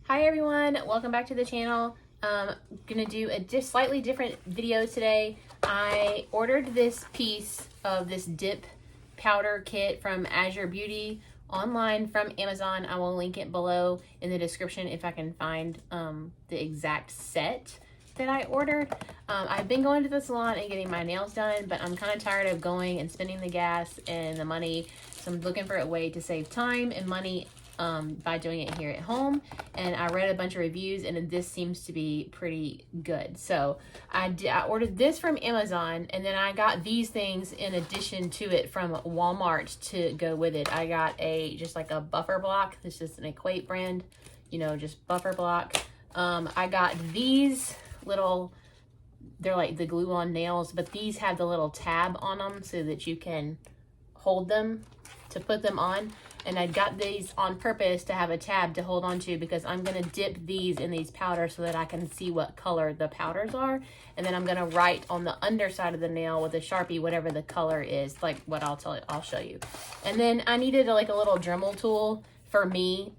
Hi everyone, welcome back to the channel. Gonna do a slightly different video today. I ordered this piece of this dip powder kit from Azurebeauty online from Amazon. I will link it below in the description if I can find the exact set that I ordered. I've been going to the salon and getting my nails done, but I'm kind of tired of going and spending the gas and the money, so I'm looking for a way to save time and money by doing it here at home. And I read a bunch of reviews and this seems to be pretty good. So I ordered this from Amazon, and then I got these things in addition to it from Walmart to go with it. I got just like a buffer block. This is an Equate brand, you know, just buffer block. I got these little, they're like the glue on nails, but these have the little tab on them so that you can hold them to put them on. And I got these on purpose to have a tab to hold on to, because I'm going to dip these in these powders so that I can see what color the powders are. And then I'm going to write on the underside of the nail with a Sharpie whatever the color is, like what I'll show you. And then I needed like a little Dremel tool for me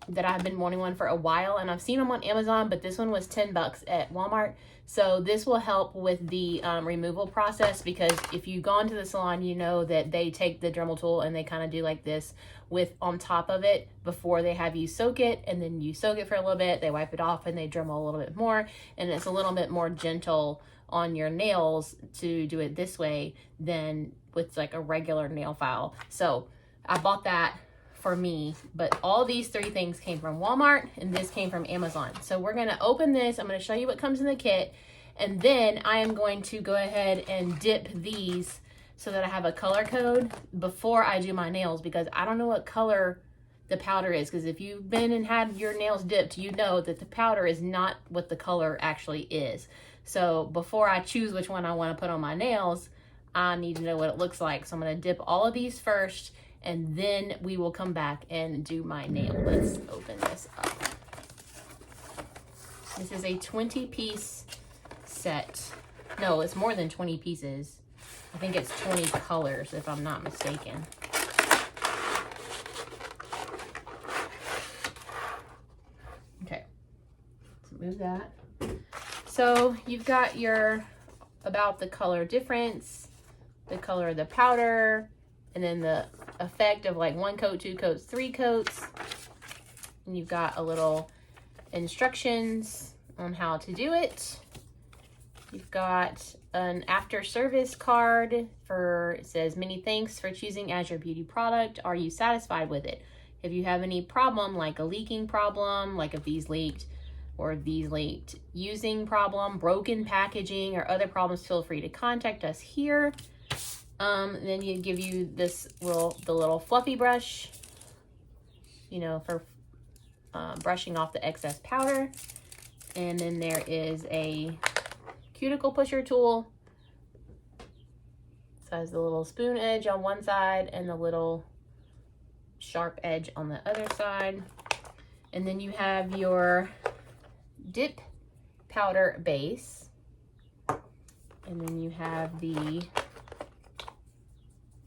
that I've been wanting one for a while, and I've seen them on Amazon, but this one was 10 bucks at Walmart. So this will help with the removal process, because if you've gone to the salon, you know that they take the Dremel tool and they kind of do like this with on top of it before they have you soak it, and then you soak it for a little bit, they wipe it off and they Dremel a little bit more, and it's a little bit more gentle on your nails to do it this way than with like a regular nail file. So I bought that for me, but all these three things came from Walmart and this came from Amazon. So we're going to open this. I'm going to show you what comes in the kit, and then I am going to go ahead and dip these so that I have a color code before I do my nails, because I don't know what color the powder is, because if you've been and had your nails dipped, you know that the powder is not what the color actually is. So before I choose which one I want to put on my nails, I need to know what it looks like. So I'm going to dip all of these first, and then we will come back and do my nail. Let's open this up. This is a 20-piece set. No, it's more than 20 pieces. I think it's 20 colors, if I'm not mistaken. Okay, let's move that. So you've got your, about the color difference, the color of the powder, and then the effect of like 1 coat, 2 coats, 3 coats. And you've got a little instructions on how to do it. You've got an after service card for, it says, many thanks for choosing Azurebeauty product. Are you satisfied with it? If you have any problem, like a leaking problem, like if these leaked, or if these leaked using problem, broken packaging, or other problems, feel free to contact us here. Then you give you this the little fluffy brush, you know, for brushing off the excess powder. And then there is a cuticle pusher tool. So it has the little spoon edge on one side and the little sharp edge on the other side. And then you have your dip powder base. And then you have the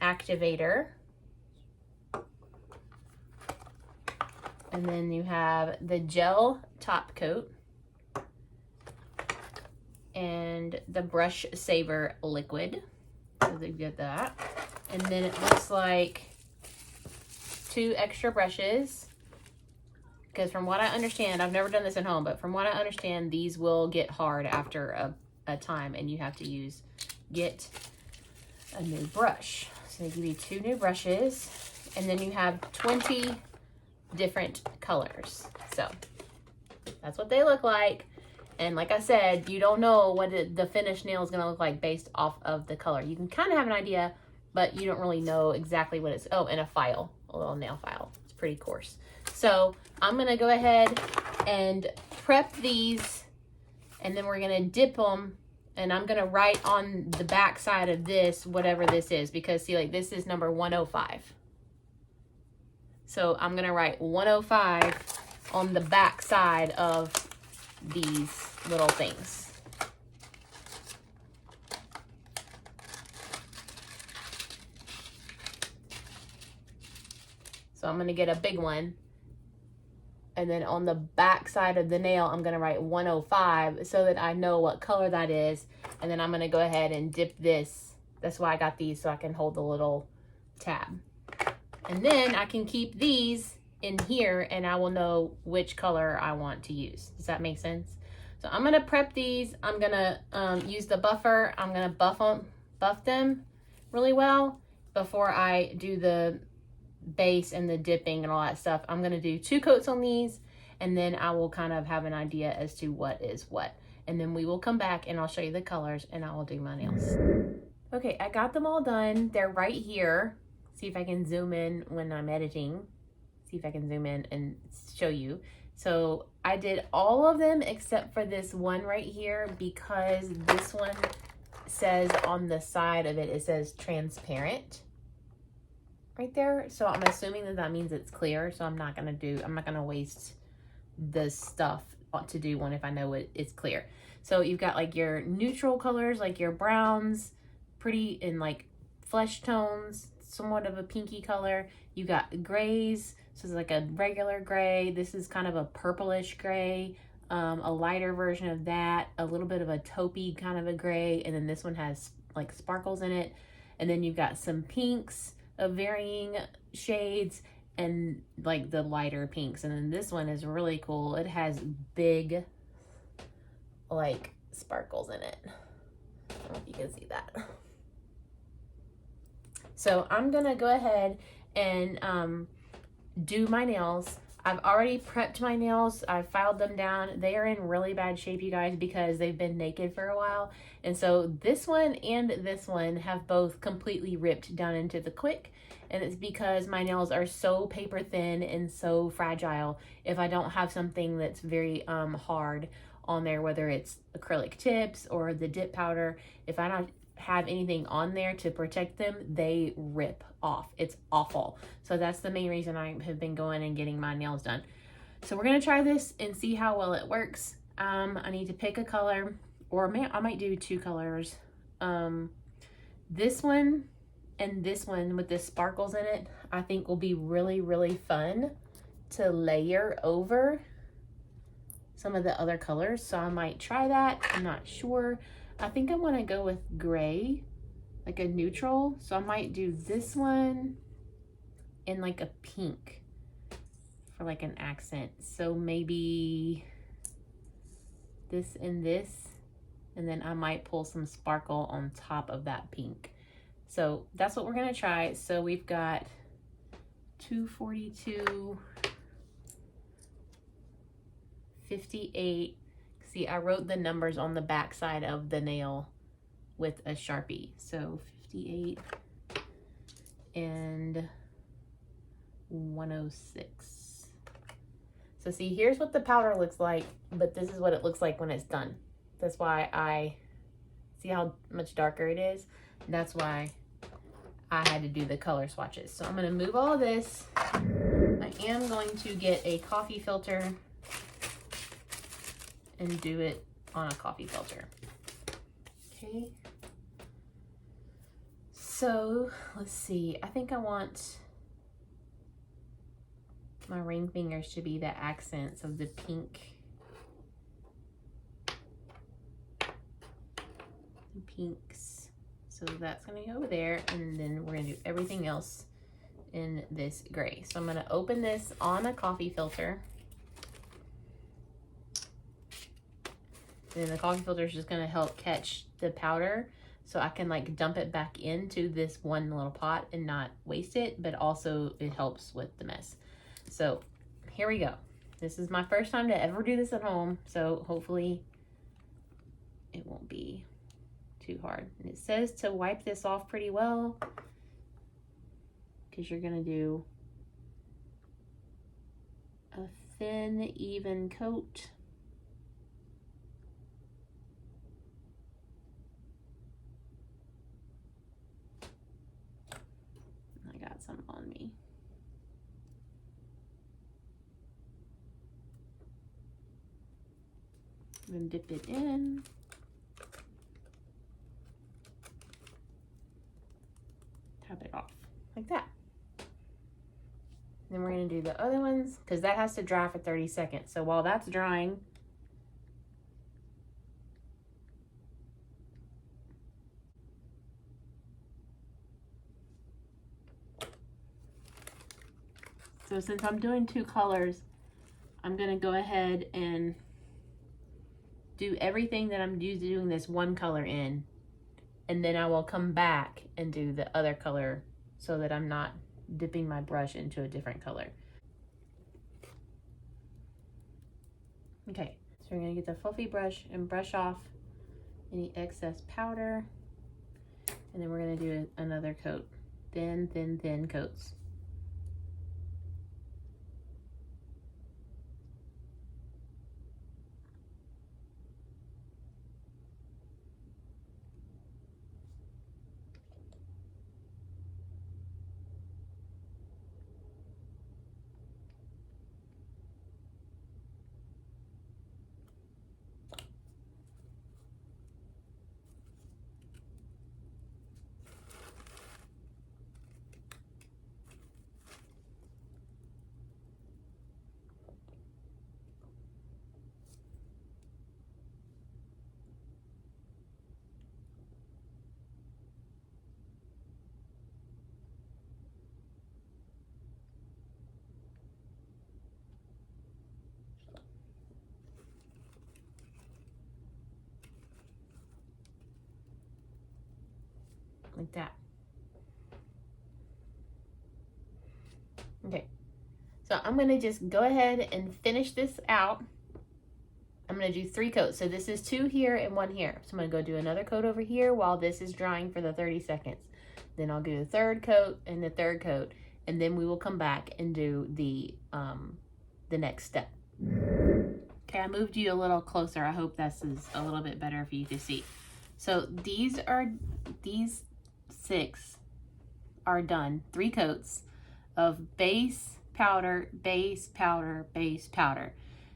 Activator, and then you have the gel top coat and the brush saver liquid. So they get that, and then it looks like 2 extra brushes, because from what I understand, I've never done this at home, but from what I understand, these will get hard after a time, and you have to get a new brush. So they give you 2 new brushes, and then you have 20 different colors. So that's what they look like. And like I said, you don't know what the finished nail is going to look like based off of the color. You can kind of have an idea, but you don't really know exactly what it's. Oh, and a file, a little nail file. It's pretty coarse. So I'm going to go ahead and prep these, and then we're going to dip them. And I'm going to write on the back side of this, whatever this is, because see, like this is number 105. So I'm going to write 105 on the back side of these little things. So I'm going to get a big one And then on the back side of the nail, I'm gonna write 105 so that I know what color that is. And then I'm gonna go ahead and dip this. That's why I got these, so I can hold the little tab. And then I can keep these in here and I will know which color I want to use. Does that make sense? So I'm gonna prep these. I'm gonna use the buffer. I'm gonna buff them really well before I do the base and the dipping and all that stuff. I'm gonna do 2 coats on these, and then I will kind of have an idea as to what is what. And then we will come back and I'll show you the colors and I will do my nails. Okay, I got them all done. They're right here. See if I can zoom in when I'm editing. See if I can zoom in and show you. So I did all of them except for this one right here, because this one says on the side of it, it says transparent right there. So I'm assuming that that means it's clear. So I'm not gonna waste the stuff to do one if I know it's clear. So you've got like your neutral colors, like your browns, pretty in like flesh tones, somewhat of a pinky color. You got grays, so it's like a regular gray. This is kind of a purplish gray, a lighter version of that, a little bit of a taupey kind of a gray, and then this one has like sparkles in it. And then you've got some pinks of varying shades and like the lighter pinks. And then this one is really cool. It has big like sparkles in it. I don't know if you can see that. So I'm gonna go ahead and do my nails. I've already prepped my nails. I filed them down. They are in really bad shape, you guys, because they've been naked for a while. And so this one and this one have both completely ripped down into the quick. And it's because my nails are so paper thin and so fragile. If I don't have something that's very hard on there, whether it's acrylic tips or the dip powder, if I don't have anything on there to protect them, they rip off. It's awful. So that's the main reason I have been going and getting my nails done. So we're gonna try this and see how well it works. I need to pick a color, or I might do 2 colors. This one and this one with the sparkles in it, I think will be really, really fun to layer over some of the other colors. So I might try that. I'm not sure. I think I want to go with gray, like a neutral. So I might do this one in like a pink for like an accent. So maybe this and this, and then I might pull some sparkle on top of that pink. So that's what we're going to try. So we've got 242, 58. See, I wrote the numbers on the back side of the nail with a Sharpie. So 58 and 106. So see, here's what the powder looks like, but this is what it looks like when it's done. That's why I see how much darker it is. That's why I had to do the color swatches. So I'm going to move all of this. I am going to get a coffee filter and do it on a coffee filter. Okay. So let's see. I think I want my ring fingers to be the accents of the pink. The pinks. So that's gonna go there, and then we're gonna do everything else in this gray. So I'm gonna open this on a coffee filter. And then the coffee filter is just gonna help catch the powder, so I can like dump it back into this one little pot and not waste it, but also it helps with the mess. So here we go. This is my first time to ever do this at home, so hopefully it won't be too hard. And it says to wipe this off pretty well, because you're gonna do a thin, even coat. I got some on me. I'm gonna dip it in. Tap it off like that. Then we're gonna do the the other ones, because that has to dry for 30 seconds. So while that's drying, so since I'm doing 2 colors, I'm gonna go ahead and do everything that I'm doing this 1 color in, and then I will come back and do the other color so that I'm not dipping my brush into a different color. Okay, so we're gonna get the fluffy brush and brush off any excess powder, and then we're gonna do another coat, thin, thin, thin coats. Like that. Okay, so I'm gonna just go ahead and finish this out. I'm gonna do 3 coats. So this is 2 here and 1 here. So I'm gonna go do another coat over here while this is drying for the 30 seconds. Then I'll do the 3rd coat and the 3rd coat, and then we will come back and do the next step. Okay, I moved you a little closer. I hope this is a little bit better for you to see. So these 6 are done. 3 coats of base powder, base powder, base powder.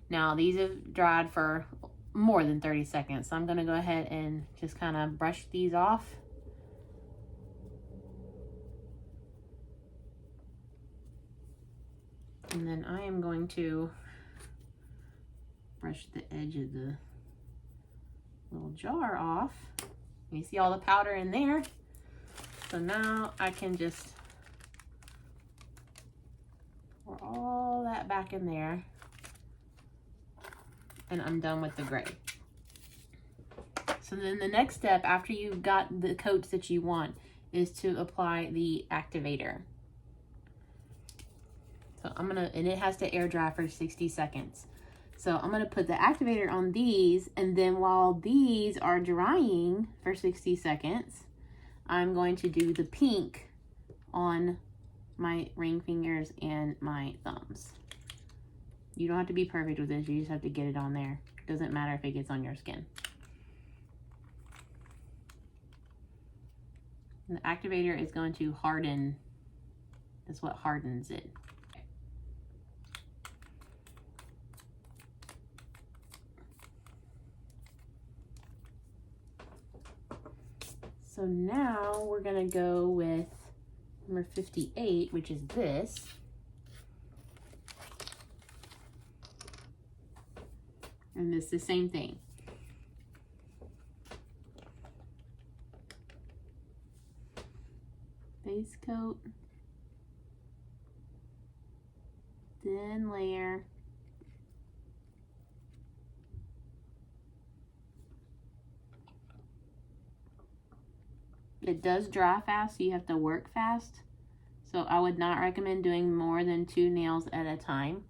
Now these have dried for more than 30 seconds. So I'm gonna go ahead and just kind of brush these off. And then I am going to brush the edge of the little jar off. You see all the powder in there. So now I can just pour all that back in there, and I'm done with the gray. So then the next step after you've got the coats that you want is to apply the activator. So I'm gonna, and it has to air dry for 60 seconds. So I'm gonna put the activator on these, and then while these are drying for 60 seconds, I'm going to do the pink on my ring fingers and my thumbs. You don't have to be perfect with this, you just have to get it on there. Doesn't matter if it gets on your skin. And the activator is going to harden, that's what hardens it. So now we're gonna go with number 58, which is this. And it's the same thing. Base coat, thin layer, it does dry fast, so you have to work fast. So I would not recommend doing more than 2 nails at a time.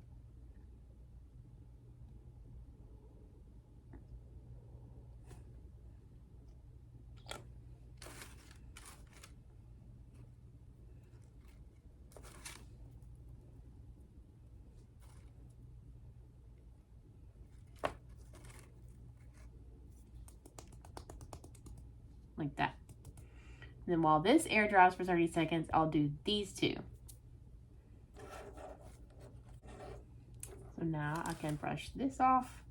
Like that. And then while this air dries for 30 seconds, I'll do these 2. So now I can brush this off.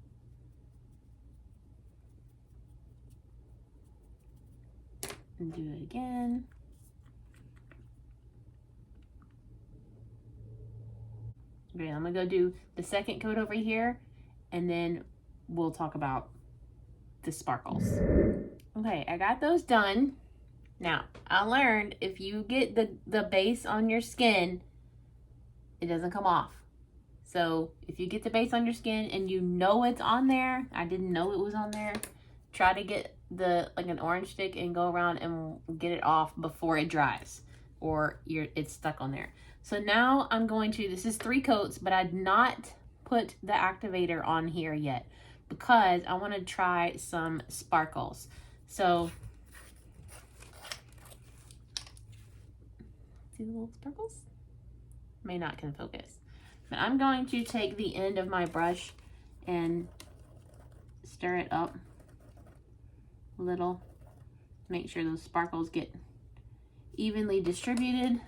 And do it again. Okay, I'm gonna go do the second coat over here, and then we'll talk about the sparkles. Okay, I got those done. Now, I learned if you get the base on your skin, it doesn't come off. So if you get the base on your skin and you know it's on there, I didn't know it was on there, try to get like an orange stick and go around and get it off before it dries, or it's stuck on there. So now I'm going to, this is 3 coats, but I'd not put the activator on here yet because I want to try some sparkles. So see the little sparkles? May not can focus. But I'm going to take the end of my brush and stir it up a little. Make sure those sparkles get evenly distributed.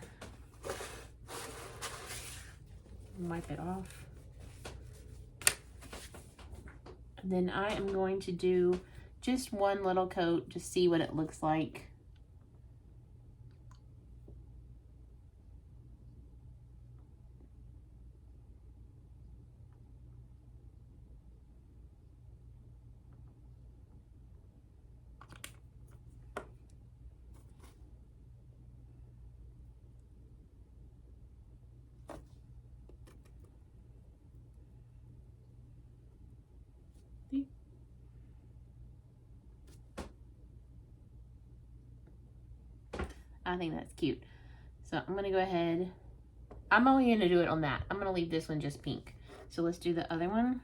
Wipe it off. And then I am going to do just one little coat to see what it looks like. I think that's cute. So I'm gonna go ahead. I'm only gonna do it on that. I'm gonna leave this one just pink. So let's do the other one.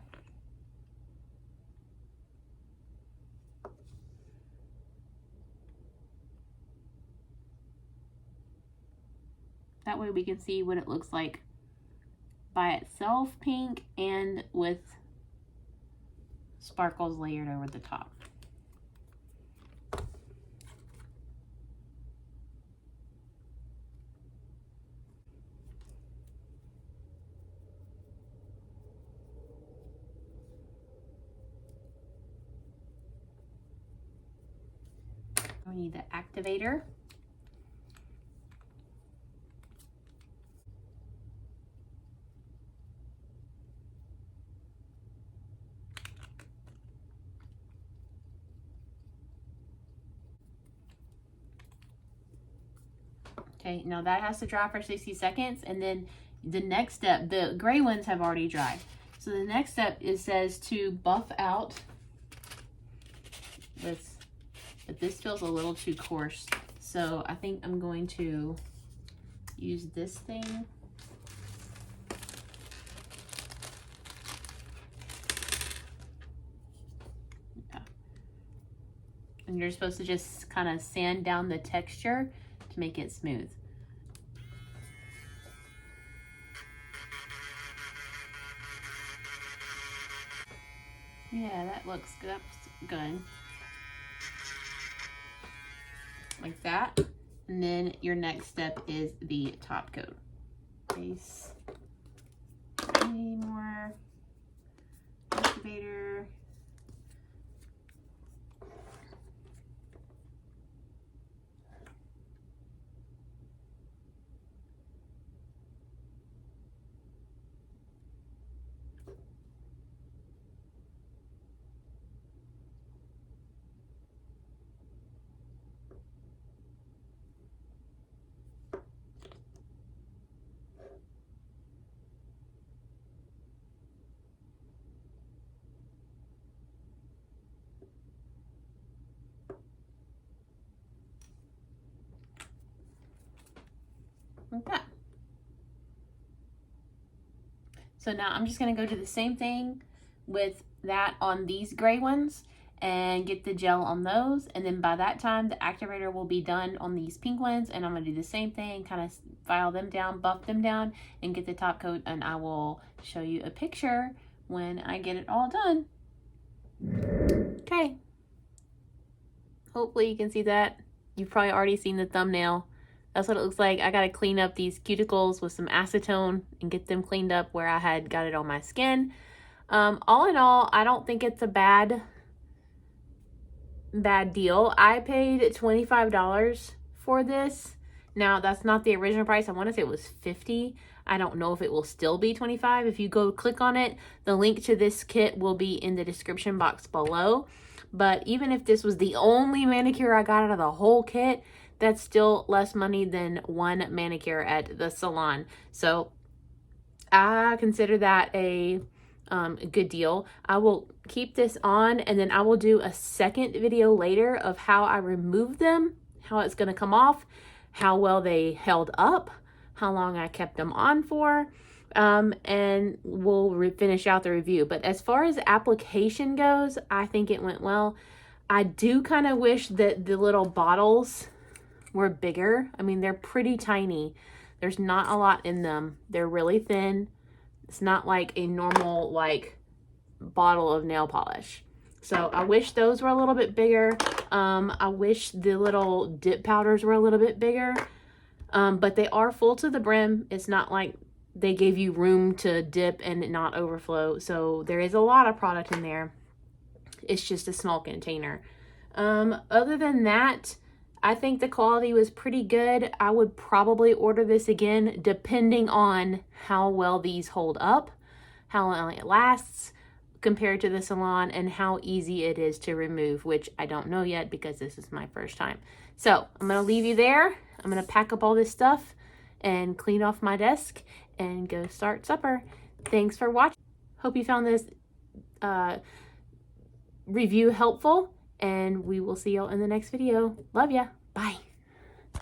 That way we can see what it looks like by itself pink and with sparkles layered over the top. We need the activator. Okay, now that has to dry for 60 seconds, and then the next step, the gray ones have already dried. So the next step, it says to buff out this, but this feels a little too coarse. So I think I'm going to use this thing. Yeah. And you're supposed to just kind of sand down the texture to make it smooth. Yeah, that looks good. That's good. Like that. And then your next step is the top coat. Base. Any more activator. Like that. So now I'm just going to go do the same thing with that on these gray ones and get the gel on those, and then by that time the activator will be done on these pink ones, and I'm going to do the same thing, kind of file them down, buff them down, and get the top coat, and I will show you a picture when I get it all done. Okay, hopefully you can see that. You've probably already seen the thumbnail. That's what it looks like. I got to clean up these cuticles with some acetone and get them cleaned up where I had got it on my skin. All in all, I don't think it's a bad deal. I paid $25 for this. Now, that's not the original price. I want to say it was $50. I don't know if it will still be $25. If you go click on it, the link to this kit will be in the description box below. But even if this was the only manicure I got out of the whole kit, that's still less money than one manicure at the salon. So I consider that a good deal. I will keep this on, and then I will do a second video later of how I remove them, how it's going to come off, how well they held up, how long I kept them on for, and we'll finish out the review. But as far as application goes, I think it went well. I do kind of wish that the little bottles were bigger. I mean, they're pretty tiny. There's not a lot in them. They're really thin. It's not like a normal like bottle of nail polish. So I wish those were a little bit bigger. I wish the little dip powders were a little bit bigger. But they are full to the brim. It's not like they gave you room to dip and not overflow. So there is a lot of product in there. It's just a small container. Other than that, I think the quality was pretty good. I would probably order this again, depending on how well these hold up, how long it lasts compared to the salon, and how easy it is to remove, which I don't know yet because this is my first time. So I'm going to leave you there. I'm going to pack up all this stuff and clean off my desk and go start supper. Thanks for watching. Hope you found this review helpful, and we will see y'all in the next video. Love ya. Bye.